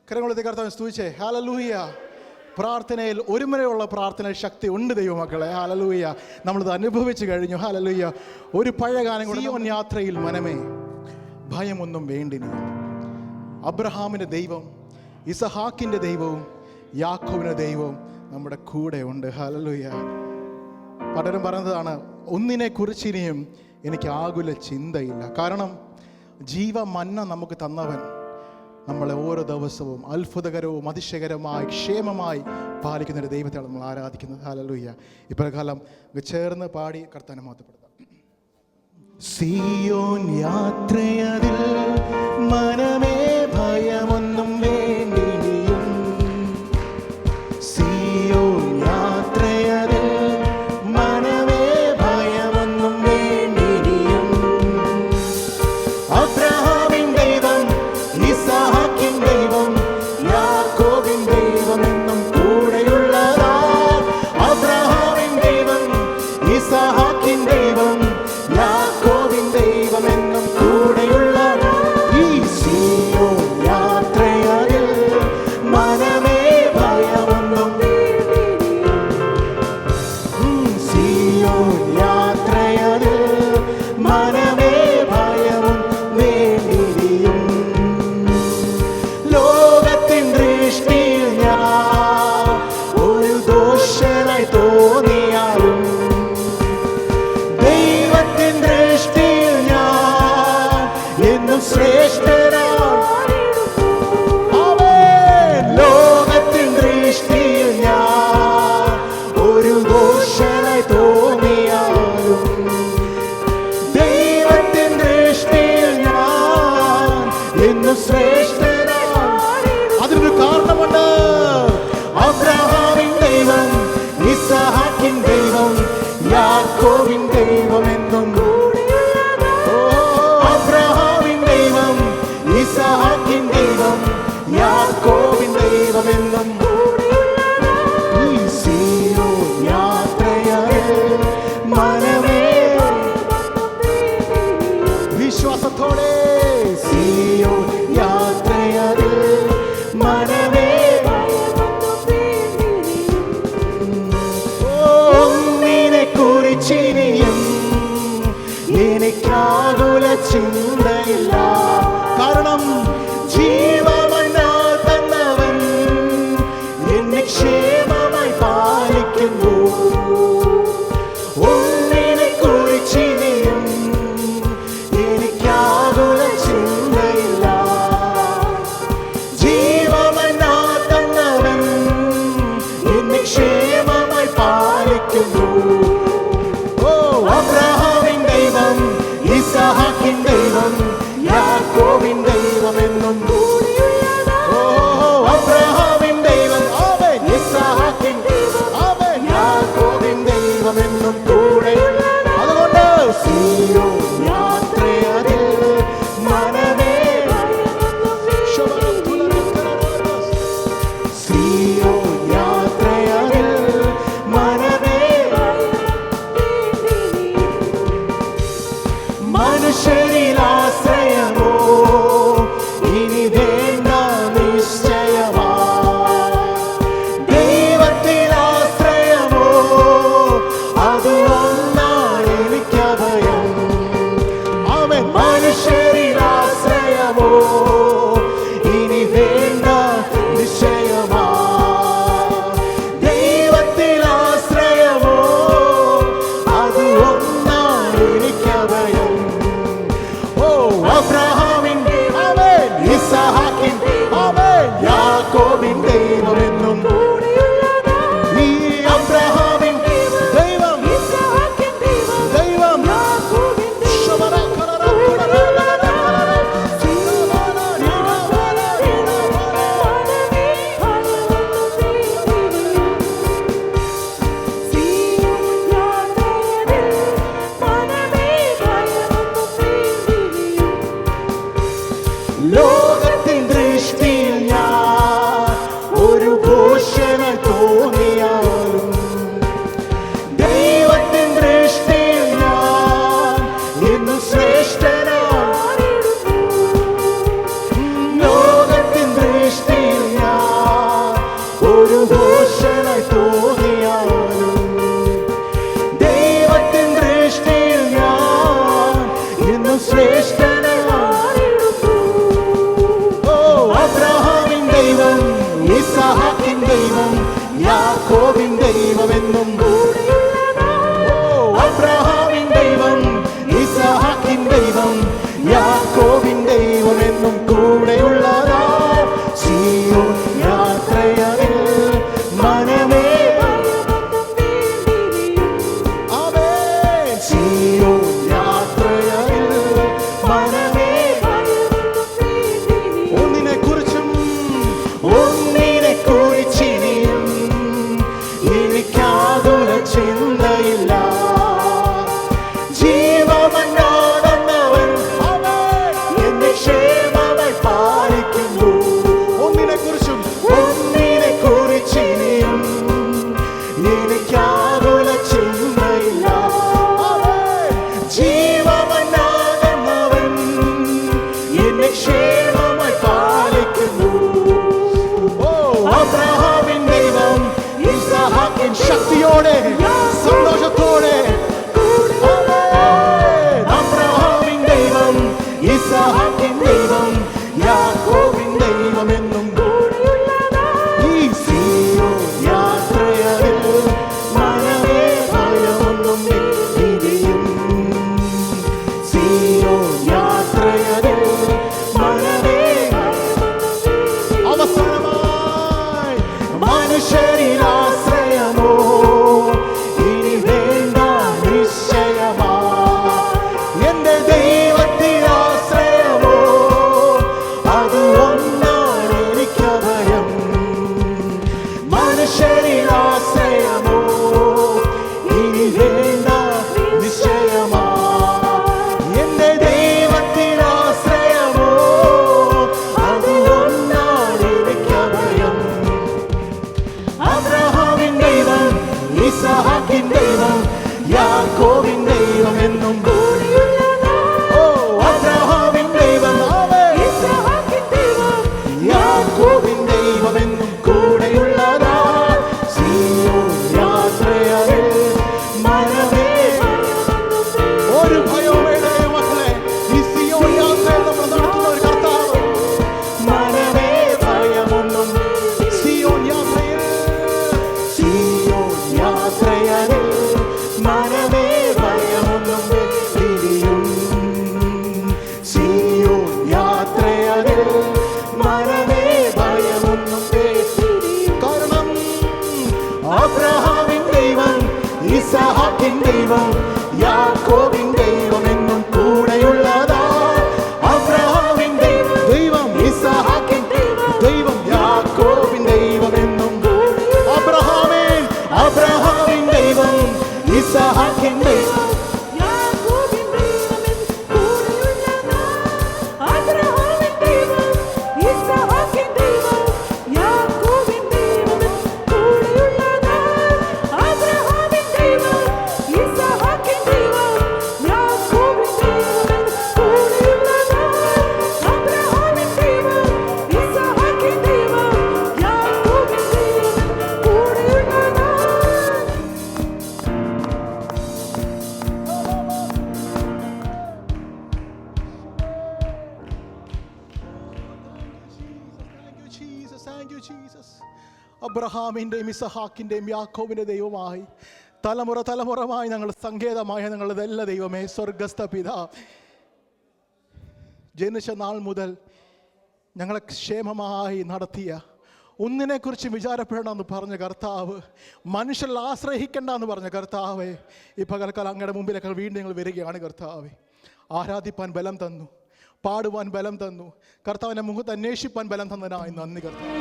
കരങ്ങളെത്തി കർത്താവിനെ സ്തുതിച്ചേ. ഹല്ലേലൂയ. പ്രാർത്ഥനയിൽ ഒരുമനയുള്ള പ്രാർത്ഥനയിൽ ശക്തി ഉണ്ട് ദൈവമക്കളെ. ഹല്ലേലൂയ. നമ്മളിത് അനുഭവിച്ചു കഴിഞ്ഞു. ഹല്ലേലൂയ. ഒരു പഴയ ഗാനം കൂടി. സീയോൻ യാത്രയിൽ മനമേ ഭയമൊന്നും വേണ്ടിനി, അബ്രഹാമിൻ്റെ ദൈവം, ഇസഹാക്കിൻ്റെ ദൈവവും യാക്കോബിൻ്റെ ദൈവവും നമ്മുടെ കൂടെ ഉണ്ട്. ഹല്ലേലൂയ. പലരും പറയുന്നതാണ്, ഒന്നിനെക്കുറിച്ച് ഇനിയും എനിക്ക് ആകുല ചിന്തയില്ല. കാരണം ജീവമന്ന നമുക്ക് തന്നവൻ നമ്മളെ ഓരോ ദിവസവും അത്ഭുതകരവും അതിശയകരമായി ക്ഷേമമായി പാലിക്കുന്ന ഒരു ദൈവത്തെയാണ് നമ്മൾ ആരാധിക്കുന്നത്. ഹല്ലേലൂയ. ഇപ്രകാരം ചേർന്ന് പാടി കർത്താവിനെ മഹത്വപ്പെടുത്താം. സീയോൻ യാത്രയതിൽ മനമേ ഭയമൊന്നും വേണ്ടിനിയും, സീയോൻ യാത്രയതിൽ മനമേ ഭയമൊന്നും വേണ്ടിനിയും. അബ്രഹാമിൻ ദൈവം, ഇസഹാക്കിൻ ദൈവം, യാക്കോബിൻ ദൈവം എന്നും കൂടെയുള്ളതാ. അബ്രഹാമിൻ ദൈവം, ഇസഹാക്കിൻ ദൈവം, യാക്കോബിൻ ദൈവം എന്നും കൂടെയുള്ള ഈ സീയോൻ യാത്രയതിൽ മനമേ ഭയമൊന്നും, സീയോൻ യാത്രയതിൽ മനമേ ഭയവും വേണ്ടിയും. ലോകത്തിൻ ദൃഷ്ടിയിൽ ഞാൻ ഒരു ദോഷനായി തോന്നിയാലും, ദൈവത്തിൻ ദൃഷ്ടിയിൽ ഞാൻ എന്നും ശ്രേഷ്ഠനാണ്. ലോകത്തിൻ ദൃഷ്ടിയിൽ ഞാൻ ഒരു ദോഷനായി തോന്നിയാലും, ദൈവത്തിൻ ദൃഷ്ടിയിൽ ഞാൻ എന്നും ശ്രേഷ്ഠനാണ്. അതിനൊരു കാരണമുണ്ട്. അബ്രഹാമിൻ ദൈവം, ഇസഹാക്കിൻ ദൈവം, യാക്കോബിൻ ദൈവം എന്നും. അബ്രഹാമിൻ ദൈവം, ഇസഹാക്കിൻ ദൈവം, യാക്കോബിൻ ദൈവം എന്നും. ഈ സീയോൻ യാത്രയതിൽ മനമേ, വിശ്വാസത്തോടെ സീയോൻ യാത്രയതിൽ മനമേ. ഒന്നിനെ കുറിച്ചിനിയും എനിക്കാകുല ചിന്തയില്ല. കാരണം ജീവമന്നാൽ തന്നവൻ എന്നെ ക്ഷേമമായി പാലിക്കുന്നു. ഒന്നിനെ കുറിച്ചിനിയും എനിക്കാകുല ചിന്തയില്ല. ജീവമന്നാൽ തന്നവൻ എന്നെ ക്ഷേമമായി പാലിക്കുന്നു. അബ്രഹാമിൻ ദൈവം, ഇസഹാക്കിൻ ദൈവം, യാക്കോബിൻ ദൈവം എന്നും. അബ്രഹാമിൻ ദൈവം, ഇസഹാക്കിൻ ദൈവം, യാക്കോബിൻ ദൈവം എന്നും കൂടെ. അതുകൊണ്ട് സീയോൻ യാത്രയതിൽ മനമേ, സീയോൻ യാത്രയതിൽ മനമേ. മനുഷ്യരിൽ ആശ്രയമോ ഇനി വേണ്ട നിശ്ചയമാ. ദൈവത്തിൽ ആശ്രയമോ അത് ഒന്നാണ് എനിക്കഭയം. അവൻ മനുഷ്യരിൽ ആശ്രയമോ ഇനി വേണ്ട നിശ്ചയമാ. ദൈവത്തിൽ ആശ്രയമോ അത് ഒന്നാണ് എനിക്കഭയം. അബ്രഹാമിൻ, ഇസഹാക്കിൻ, യാക്കോബിൻ ദൈവം എന്നും. ഈ അബ്രഹാമിൻ ദൈവം, ദൈവം ലോകത്തിൻ ദൃഷ്ടിയിൽ ഞാൻ ഒരു ഭൂഷണം തോന്നിയാലും, ദൈവത്തിൻ ദൃഷ്ടിയിൽ ഞാൻ എന്നും ശ്രേഷ്ഠനാണ്. ലോകത്തിൻ ദൃഷ്ടിയിൽ കുറിച്ചിനിയും എനിക്കാകുല ചിന്തയില്ല. ജീവമന്നാകുന്നവൻ എന്നെ ക്ഷേമമായി പാലിക്കുന്നു. ഓ അബ്രഹാമിൻ ദൈവം ഇസ്ഹാക്കിൻ ശക്തിയോടെ സന്തോഷത്തോടെ അബ്രഹാമിൻ ദൈവം ഇസ്ഹാക്കിൻ ദൈവം യാക്കോബിൻ ദൈവമെന്നും ഈ സീയോൻ യാത്രയിൽ മനമേ ഭയമൊന്നും ഇനിയും. സീയോൻ യാത്രയിൽ മനമേ അവസാനമായി മനുഷ്യരിൽ ആശ്രയമോ ഇനി വേണ്ട നിശ്ചയമാ. എന്റെ ദൈവത്തിൽ ആശ്രയമോ അത് ഒന്നാണ് എനിക്കഭയം. മനുഷ്യരിൽ ആശ്രയമോ ഇനി വേണ്ട നിശ്ചയമാ. എന്റെ ദൈവത്തിൽ ആശ്രയമോ അത് ഒന്നാണ് എനിക്കഭയം. അബ്രഹാമിൻ ദൈവം ഇസ്ഹാക്കിൻ ദൈവം യാക്കോബിൻ ദൈവം എന്നും ഓ അബ്രഹാമിൻ ദൈവം യാക്കോബിൻ ദൈവം എന്നും കൂടെയുള്ളതാ. സീയോൻ യാത്രയിൽ മനമേ ഒരു ഭയവും വേണ്ട മക്കളെ. ഈ സീയോൻ യാത്രയിൽ നമ്മൾ നടത്തുന്ന ഒരു കർത്താവ് മനമേ ഭയമൊന്നും. സീയോൻ യാത്രയിൽ സീയോൻ യാത്രയിൽ മനമേ ഭയമൊന്നും ഇനിയും. സീയോൻ യാത്രയിൽ മനമേ ഭയമൊന്നും കാരണം അബ്രഹാമിൻ ദൈവം ഇസ്ഹാക്കിൻ ദൈവം യാക്കോബിൻ ദൈവം എന്നും കൂടെയുള്ളതാ. അബ്രഹാമിൻ ദൈവം ഇസ്ഹാക്കിൻ ദൈവം യാക്കോബിൻ ദൈവം എന്നും അബ്രഹാമിൻ ദൈവം ഇസ്ഹാക്കിൻ ദൈവം അബ്രഹാമിൻ്റെയും ഇസ്ഹാക്കിൻ്റെയും യാക്കോബിൻ്റെ ദൈവമായി തലമുറമായി ഞങ്ങൾ സങ്കേതമായ ഞങ്ങളുടെ എല്ലാ ദൈവമേ സ്വർഗസ്ഥ പിതാ, ജനിച്ച നാൾ മുതൽ ഞങ്ങളെ ക്ഷേമമായി നടത്തിയ ഒന്നിനെക്കുറിച്ച് വിചാരപ്പെടണമെന്ന് പറഞ്ഞ കർത്താവ്, മനുഷ്യരിൽ ആശ്രയിക്കേണ്ട എന്ന് പറഞ്ഞ കർത്താവേ, ഈ പകൽക്കാലം അങ്ങയുടെ മുമ്പിലേക്ക് വീണ്ടും ഞങ്ങൾ വരികയാണ് കർത്താവേ. ആരാധിപ്പാൻ ബലം തന്നു, പാടുവാൻ ബലം തന്നു, കർത്താവിൻ്റെ മുഖത്ത് അന്വേഷിപ്പാൻ ബലം തന്നതിനായി നന്ദി കർത്താവ്.